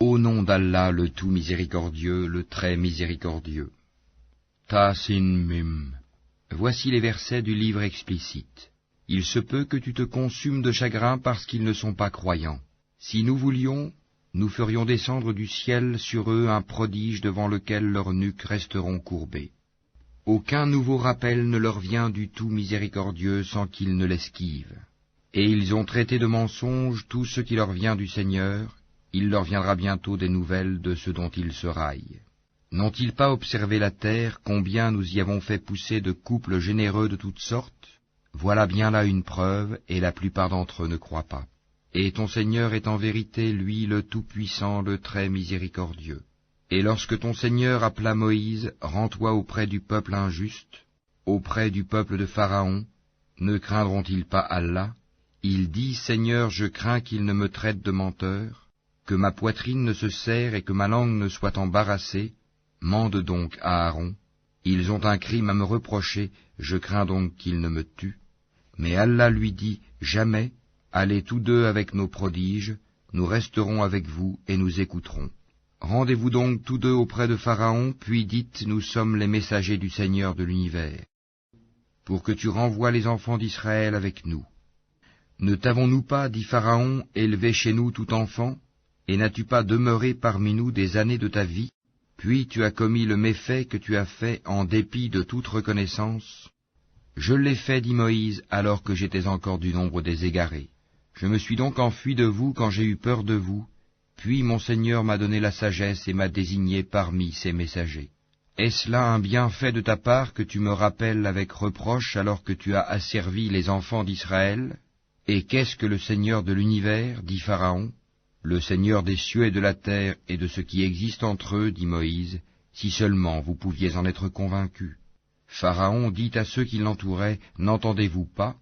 Au nom d'Allah, le tout miséricordieux, le très miséricordieux. Ta-sin-mim. Voici les versets du livre explicite. Il se peut que tu te consumes de chagrin parce qu'ils ne sont pas croyants. Si nous voulions, nous ferions descendre du ciel sur eux un prodige devant lequel leurs nuques resteront courbées. Aucun nouveau rappel ne leur vient du tout miséricordieux sans qu'ils ne l'esquivent. Et ils ont traité de mensonge tout ce qui leur vient du Seigneur, il leur viendra bientôt des nouvelles de ce dont ils se raillent. N'ont-ils pas observé la terre, combien nous y avons fait pousser de couples généreux de toutes sortes? Voilà bien là une preuve, et la plupart d'entre eux ne croient pas. Et ton Seigneur est en vérité, lui, le Tout-Puissant, le très miséricordieux. Et lorsque ton Seigneur appela Moïse, rends-toi auprès du peuple injuste, auprès du peuple de Pharaon, ne craindront-ils pas Allah? Il dit, Seigneur, je crains qu'il ne me traite de menteur, que ma poitrine ne se serre et que ma langue ne soit embarrassée. Mande donc à Aaron. Ils ont un crime à me reprocher, je crains donc qu'ils ne me tuent. Mais Allah lui dit, jamais, allez tous deux avec nos prodiges, nous resterons avec vous et nous écouterons. Rendez-vous donc tous deux auprès de Pharaon, puis dites, nous sommes les messagers du Seigneur de l'univers, pour que tu renvoies les enfants d'Israël avec nous. Ne t'avons-nous pas, dit Pharaon, élevé chez nous tout enfant, et n'as-tu pas demeuré parmi nous des années de ta vie? Puis tu as commis le méfait que tu as fait en dépit de toute reconnaissance. Je l'ai fait, dit Moïse, alors que j'étais encore du nombre des égarés. Je me suis donc enfui de vous quand j'ai eu peur de vous, puis mon Seigneur m'a donné la sagesse et m'a désigné parmi ses messagers. Est-ce là un bienfait de ta part que tu me rappelles avec reproche alors que tu as asservi les enfants d'Israël? Et qu'est-ce que le Seigneur de l'univers, dit Pharaon? Le Seigneur des cieux et de la terre et de ce qui existe entre eux, dit Moïse, si seulement vous pouviez en être convaincus. Pharaon dit à ceux qui l'entouraient, n'entendez-vous pas?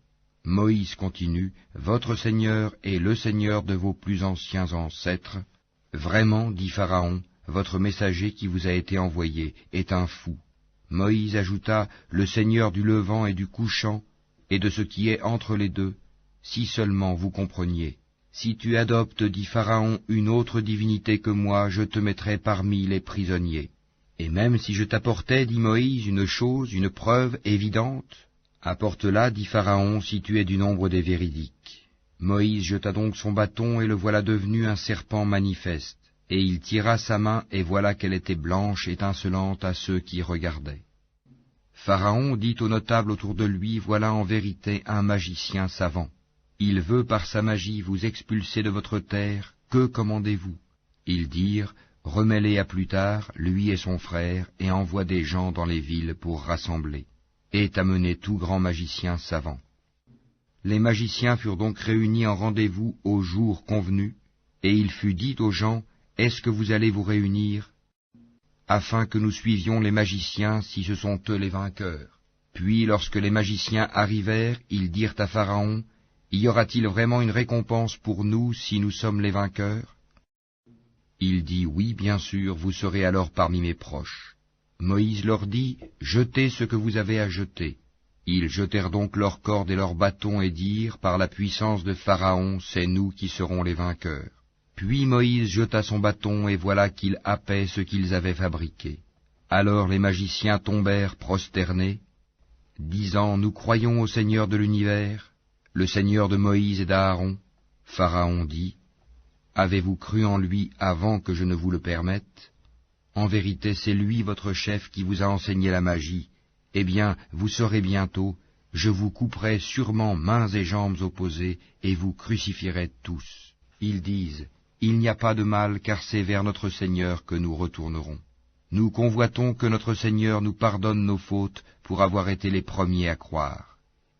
Moïse continue, votre Seigneur est le Seigneur de vos plus anciens ancêtres. Vraiment, dit Pharaon, votre messager qui vous a été envoyé est un fou. Moïse ajouta, le Seigneur du levant et du couchant, et de ce qui est entre les deux, si seulement vous compreniez. Si tu adoptes, dit Pharaon, une autre divinité que moi, je te mettrai parmi les prisonniers. Et même si je t'apportais, dit Moïse, une chose, une preuve évidente, apporte-la, dit Pharaon, si tu es du nombre des véridiques. Moïse jeta donc son bâton, et le voilà devenu un serpent manifeste. Et il tira sa main, et voilà qu'elle était blanche, étincelante à ceux qui regardaient. Pharaon dit aux notables autour de lui, voilà en vérité un magicien savant. Il veut par sa magie vous expulser de votre terre, que commandez-vous? Ils dirent, remets-les à plus tard, lui et son frère, et envoie des gens dans les villes pour rassembler. Et amener tout grand magicien savant. Les magiciens furent donc réunis en rendez-vous au jour convenu, et il fut dit aux gens, est-ce que vous allez vous réunir, afin que nous suivions les magiciens si ce sont eux les vainqueurs? Puis lorsque les magiciens arrivèrent, ils dirent à Pharaon, y aura-t-il vraiment une récompense pour nous si nous sommes les vainqueurs? Il dit, oui, bien sûr, vous serez alors parmi mes proches. Moïse leur dit, jetez ce que vous avez à jeter. Ils jetèrent donc leurs cordes et leurs bâtons et dirent, par la puissance de Pharaon, c'est nous qui serons les vainqueurs. Puis Moïse jeta son bâton et voilà qu'il happait ce qu'ils avaient fabriqué. Alors les magiciens tombèrent prosternés, disant, nous croyons au Seigneur de l'univers, le Seigneur de Moïse et d'Aaron. Pharaon dit, avez-vous cru en lui avant que je ne vous le permette? En vérité, c'est lui votre chef qui vous a enseigné la magie. Eh bien, vous saurez bientôt, je vous couperai sûrement mains et jambes opposées, et vous crucifierez tous. Ils disent, il n'y a pas de mal, car c'est vers notre Seigneur que nous retournerons. Nous convoitons que notre Seigneur nous pardonne nos fautes pour avoir été les premiers à croire.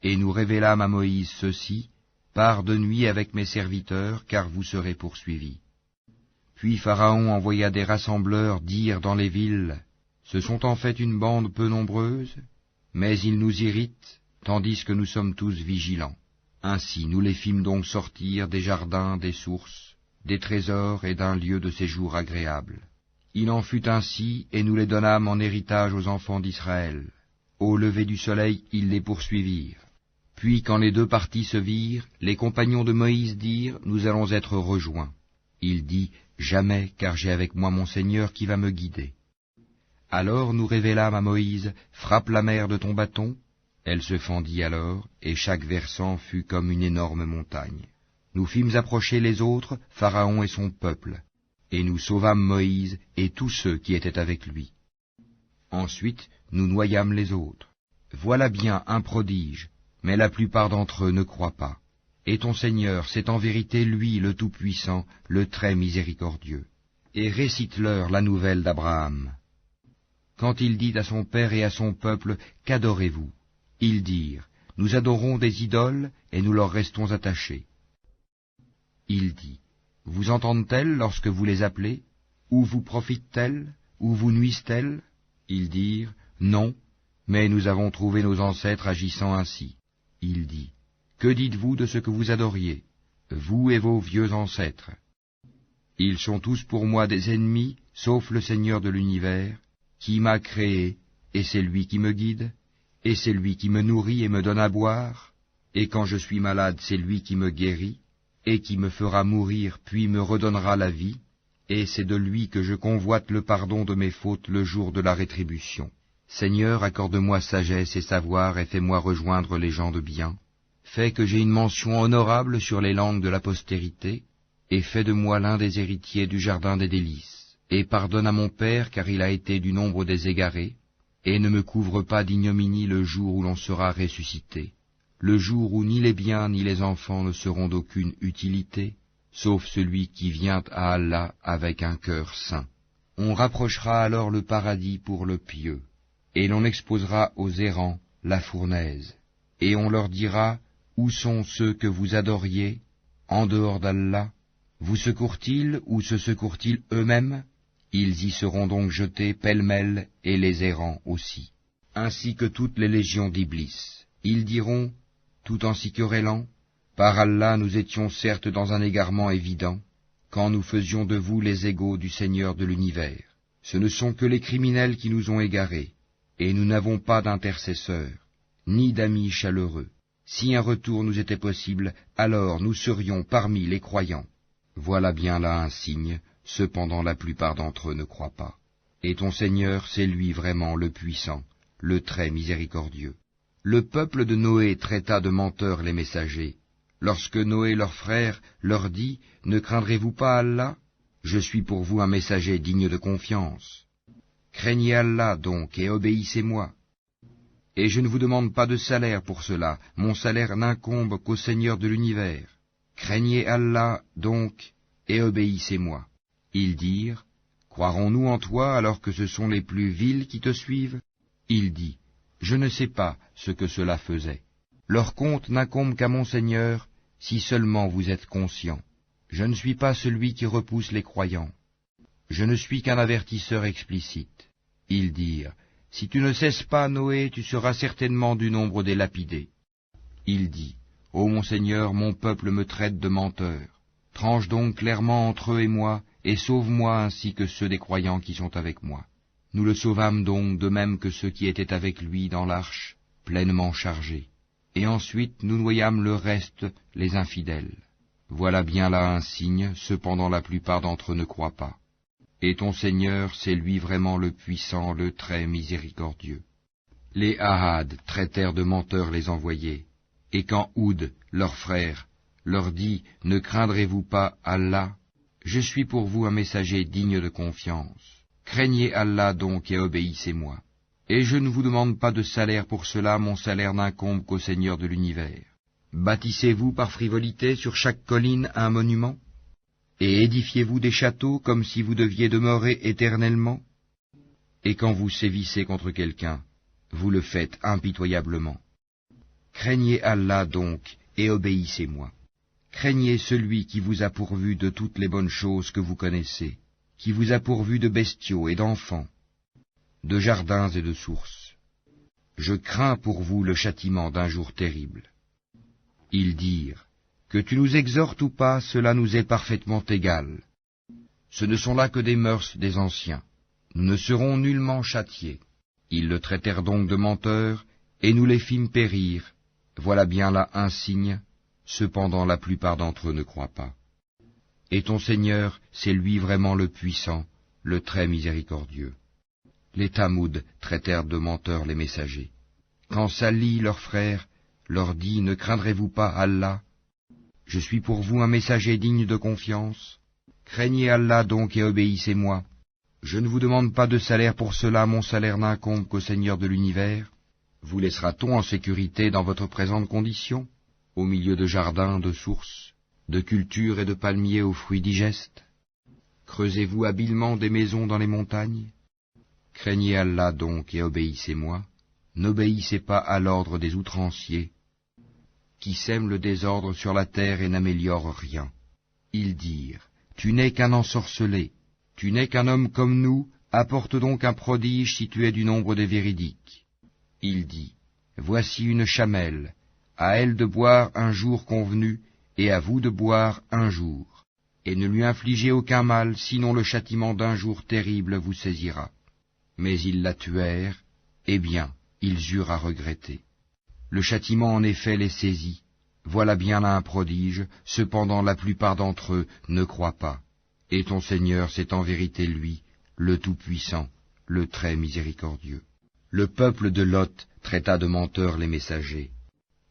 Et nous révélâmes à Moïse ceci, pars de nuit avec mes serviteurs, car vous serez poursuivis. Puis Pharaon envoya des rassembleurs dire dans les villes, ce sont en fait une bande peu nombreuse, mais ils nous irritent, tandis que nous sommes tous vigilants. Ainsi nous les fîmes donc sortir des jardins, des sources, des trésors et d'un lieu de séjour agréable. Il en fut ainsi, et nous les donnâmes en héritage aux enfants d'Israël. Au lever du soleil, ils les poursuivirent. Puis quand les deux parties se virent, les compagnons de Moïse dirent, nous allons être rejoints. Il dit, Jamais, car j'ai avec moi mon Seigneur qui va me guider. Alors nous révélâmes à Moïse, frappe la mer de ton bâton. Elle se fendit alors, et chaque versant fut comme une énorme montagne. Nous fîmes approcher les autres, Pharaon et son peuple, et nous sauvâmes Moïse et tous ceux qui étaient avec lui. Ensuite, nous noyâmes les autres. Voilà bien un prodige, mais la plupart d'entre eux ne croient pas. Et ton Seigneur, c'est en vérité lui le Tout-Puissant, le très miséricordieux. Et récite-leur la nouvelle d'Abraham. Quand il dit à son père et à son peuple, qu'adorez-vous? Ils dirent, nous adorons des idoles et nous leur restons attachés. Il dit, vous entendent-elles lorsque vous les appelez? Ou vous profitent-elles? Ou vous nuisent-elles? Ils dirent, non, mais nous avons trouvé nos ancêtres agissant ainsi. Il dit, que dites-vous de ce que vous adoriez, vous et vos vieux ancêtres? Ils sont tous pour moi des ennemis, sauf le Seigneur de l'univers, qui m'a créé, et c'est lui qui me guide, et c'est lui qui me nourrit et me donne à boire, et quand je suis malade, c'est lui qui me guérit, et qui me fera mourir, puis me redonnera la vie, et c'est de lui que je convoite le pardon de mes fautes le jour de la rétribution. Seigneur, accorde-moi sagesse et savoir, et fais-moi rejoindre les gens de bien. Fais que j'ai une mention honorable sur les langues de la postérité, et fais de moi l'un des héritiers du jardin des délices. Et pardonne à mon père, car il a été du nombre des égarés, et ne me couvre pas d'ignominie le jour où l'on sera ressuscité, le jour où ni les biens ni les enfants ne seront d'aucune utilité, sauf celui qui vient à Allah avec un cœur saint. On rapprochera alors le paradis pour le pieux, et l'on exposera aux errants la fournaise, et on leur dira, où sont ceux que vous adoriez, en dehors d'Allah? Vous secourent-ils ou se secourent-ils eux-mêmes? Ils y seront donc jetés pêle-mêle, et les errants aussi, ainsi que toutes les légions d'Iblis. Ils diront, tout en s'y querellant, par Allah nous étions certes dans un égarement évident, quand nous faisions de vous les égaux du Seigneur de l'univers. Ce ne sont que les criminels qui nous ont égarés, et nous n'avons pas d'intercesseurs, ni d'amis chaleureux. Si un retour nous était possible, alors nous serions parmi les croyants. Voilà bien là un signe, cependant la plupart d'entre eux ne croient pas. Et ton Seigneur, c'est lui vraiment le puissant, le très miséricordieux. Le peuple de Noé traita de menteurs les messagers. Lorsque Noé leur frère leur dit, ne craindrez-vous pas Allah? Je suis pour vous un messager digne de confiance. Craignez Allah donc et obéissez-moi. Et je ne vous demande pas de salaire pour cela, mon salaire n'incombe qu'au Seigneur de l'univers. Craignez Allah donc et obéissez-moi. Ils dirent, croirons-nous en toi alors que ce sont les plus vils qui te suivent? Il dit, je ne sais pas ce que cela faisait. Leur compte n'incombe qu'à mon Seigneur, si seulement vous êtes conscients. Je ne suis pas celui qui repousse les croyants. Je ne suis qu'un avertisseur explicite. Ils dirent, si tu ne cesses pas, Noé, tu seras certainement du nombre des lapidés. Il dit, ô mon Seigneur, mon peuple me traite de menteur. Tranche donc clairement entre eux et moi, et sauve-moi ainsi que ceux des croyants qui sont avec moi. Nous le sauvâmes donc de même que ceux qui étaient avec lui dans l'arche, pleinement chargés. Et ensuite nous noyâmes le reste, les infidèles. Voilà bien là un signe, cependant la plupart d'entre eux ne croient pas. Et ton Seigneur, c'est lui vraiment le puissant, le très miséricordieux. Les Ahad traitèrent de menteurs les envoyés. Et quand Houd, leur frère, leur dit, ne craindrez-vous pas Allah? Je suis pour vous un messager digne de confiance. Craignez Allah donc et obéissez-moi. Et je ne vous demande pas de salaire pour cela, mon salaire n'incombe qu'au Seigneur de l'univers. Bâtissez-vous par frivolité sur chaque colline un monument? Et édifiez-vous des châteaux comme si vous deviez demeurer éternellement? Et quand vous sévissez contre quelqu'un, vous le faites impitoyablement. Craignez Allah donc et obéissez-moi. Craignez celui qui vous a pourvu de toutes les bonnes choses que vous connaissez, qui vous a pourvu de bestiaux et d'enfants, de jardins et de sources. Je crains pour vous le châtiment d'un jour terrible. Ils dirent, que tu nous exhortes ou pas, cela nous est parfaitement égal. Ce ne sont là que des mœurs des anciens. Nous ne serons nullement châtiés. Ils le traitèrent donc de menteur, et nous les fîmes périr. Voilà bien là un signe. Cependant la plupart d'entre eux ne croient pas. Et ton Seigneur, c'est lui vraiment le puissant, le très miséricordieux. Les Tamouds traitèrent de menteurs les messagers. Quand Salih, leur frère, leur dit, ne craindrez-vous pas Allah? Je suis pour vous un messager digne de confiance. Craignez Allah donc et obéissez-moi. Je ne vous demande pas de salaire pour cela, mon salaire n'incombe qu'au Seigneur de l'univers. Vous laissera-t-on en sécurité dans votre présente condition, au milieu de jardins, de sources, de cultures et de palmiers aux fruits digestes? Creusez-vous habilement des maisons dans les montagnes? Craignez Allah donc et obéissez-moi. N'obéissez pas à l'ordre des outranciers, qui sèment le désordre sur la terre et n'améliorent rien. Ils dirent, tu n'es qu'un ensorcelé, tu n'es qu'un homme comme nous, apporte donc un prodige si tu es du nombre des véridiques. Il dit, voici une chamelle, à elle de boire un jour convenu, et à vous de boire un jour, et ne lui infligez aucun mal, sinon le châtiment d'un jour terrible vous saisira. Mais ils la tuèrent, eh bien, ils eurent à regretter. Le châtiment en effet les saisit. Voilà bien là un prodige, cependant la plupart d'entre eux ne croient pas. Et ton Seigneur, c'est en vérité lui, le Tout-Puissant, le très miséricordieux. Le peuple de Lot traita de menteurs les messagers.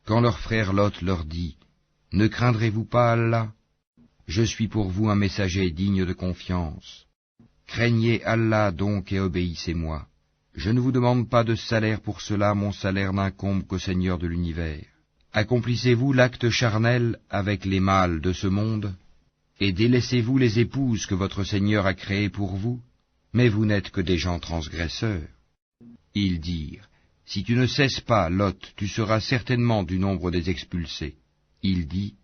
Quand leur frère Lot leur dit, ne craindrez-vous pas Allah? Je suis pour vous un messager digne de confiance. Craignez Allah donc et obéissez-moi. Je ne vous demande pas de salaire pour cela, mon salaire n'incombe qu'au Seigneur de l'univers. Accomplissez-vous l'acte charnel avec les mâles de ce monde, et délaissez-vous les épouses que votre Seigneur a créées pour vous, mais vous n'êtes que des gens transgresseurs. Ils dirent, si tu ne cesses pas, Lot, tu seras certainement du nombre des expulsés. Il dit,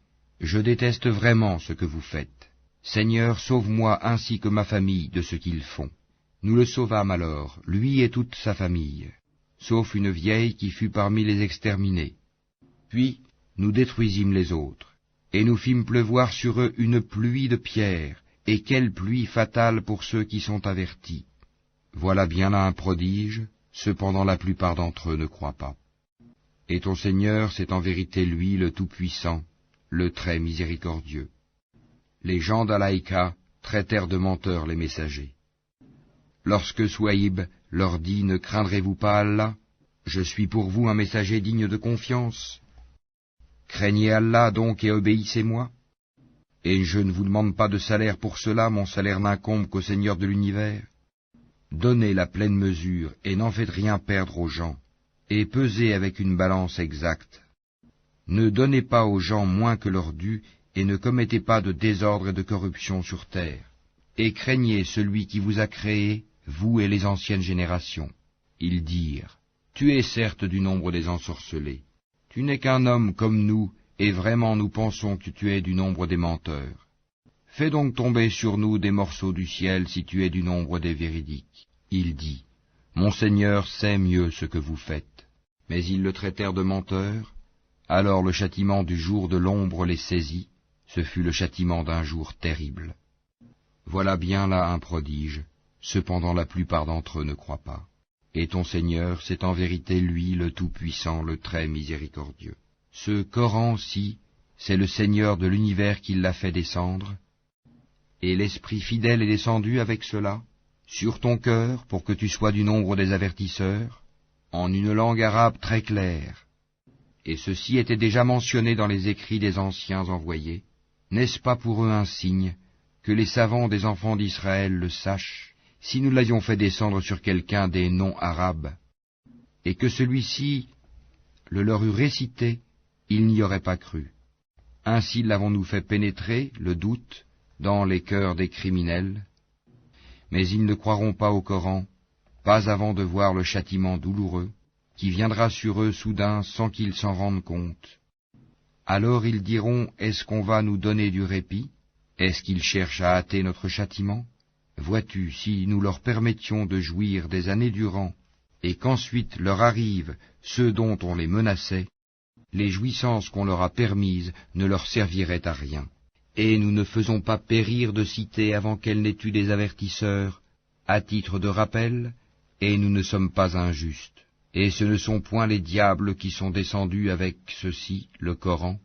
je déteste vraiment ce que vous faites. Seigneur, sauve-moi ainsi que ma famille de ce qu'ils font. Nous le sauvâmes alors, lui et toute sa famille, sauf une vieille qui fut parmi les exterminés. Puis nous détruisîmes les autres, et nous fîmes pleuvoir sur eux une pluie de pierres, et quelle pluie fatale pour ceux qui sont avertis. Voilà bien là un prodige, cependant la plupart d'entre eux ne croient pas. Et ton Seigneur, c'est en vérité lui le Tout-Puissant, le très miséricordieux. Les gens d'Alaïka traitèrent de menteurs les messagers. Lorsque Souaïb leur dit, ne craindrez-vous pas Allah? Je suis pour vous un messager digne de confiance. Craignez Allah donc et obéissez-moi. Et je ne vous demande pas de salaire pour cela, mon salaire n'incombe qu'au Seigneur de l'univers. Donnez la pleine mesure et n'en faites rien perdre aux gens, et pesez avec une balance exacte. Ne donnez pas aux gens moins que leur dû, et ne commettez pas de désordre et de corruption sur terre. Et craignez celui qui vous a créé, vous et les anciennes générations. Ils dirent, tu es certes du nombre des ensorcelés. Tu n'es qu'un homme comme nous, et vraiment nous pensons que tu es du nombre des menteurs. Fais donc tomber sur nous des morceaux du ciel si tu es du nombre des véridiques. Il dit, mon Seigneur sait mieux ce que vous faites. Mais ils le traitèrent de menteur. Alors le châtiment du jour de l'ombre les saisit. Ce fut le châtiment d'un jour terrible. Voilà bien là un prodige. Cependant la plupart d'entre eux ne croient pas. Et ton Seigneur, c'est en vérité lui le Tout-Puissant, le très miséricordieux. Ce Coran-ci, c'est le Seigneur de l'univers qui l'a fait descendre, et l'Esprit fidèle est descendu avec cela, sur ton cœur, pour que tu sois du nombre des avertisseurs, en une langue arabe très claire. Et ceci était déjà mentionné dans les écrits des anciens envoyés. N'est-ce pas pour eux un signe, que les savants des enfants d'Israël le sachent, si nous l'avions fait descendre sur quelqu'un des non-arabes, et que celui-ci le leur eût récité, ils n'y auraient pas cru. Ainsi l'avons-nous fait pénétrer, le doute, dans les cœurs des criminels. Mais ils ne croiront pas au Coran, pas avant de voir le châtiment douloureux, qui viendra sur eux soudain sans qu'ils s'en rendent compte. Alors ils diront, est-ce qu'on va nous donner du répit? Est-ce qu'ils cherchent à hâter notre châtiment? Vois-tu, si nous leur permettions de jouir des années durant, et qu'ensuite leur arrivent ceux dont on les menaçait, les jouissances qu'on leur a permises ne leur serviraient à rien. Et nous ne faisons pas périr de cité avant qu'elle n'ait eu des avertisseurs, à titre de rappel, et nous ne sommes pas injustes. Et ce ne sont point les diables qui sont descendus avec ceci, le Coran.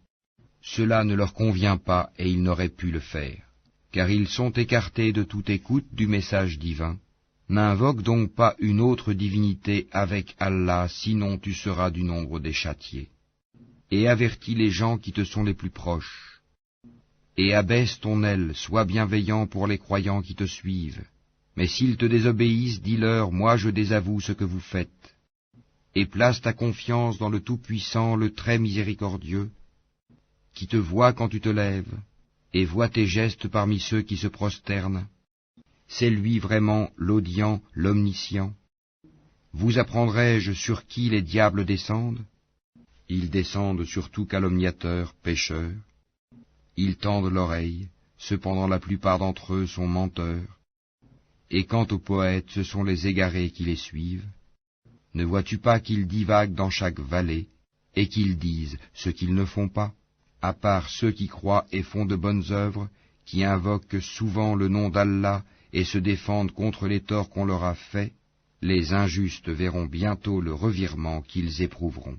Cela ne leur convient pas et ils n'auraient pu le faire. car ils sont écartés de toute écoute du message divin. N'invoque donc pas une autre divinité avec Allah, sinon tu seras du nombre des châtiés. Et avertis les gens qui te sont les plus proches. Et abaisse ton aile, sois bienveillant pour les croyants qui te suivent. Mais s'ils te désobéissent, dis-leur, moi je désavoue ce que vous faites. Et place ta confiance dans le Tout-Puissant, le Très Miséricordieux, qui te voit quand tu te lèves, et voit tes gestes parmi ceux qui se prosternent. C'est lui vraiment l'audient, l'omniscient. Vous apprendrai-je sur qui les diables descendent? Ils descendent sur tout calomniateur, pécheur. Ils tendent l'oreille, cependant la plupart d'entre eux sont menteurs. Et quant aux poètes, ce sont les égarés qui les suivent. Ne vois-tu pas qu'ils divaguent dans chaque vallée, et qu'ils disent ce qu'ils ne font pas, à part ceux qui croient et font de bonnes œuvres, qui invoquent souvent le nom d'Allah et se défendent contre les torts qu'on leur a faits, les injustes verront bientôt le revirement qu'ils éprouveront.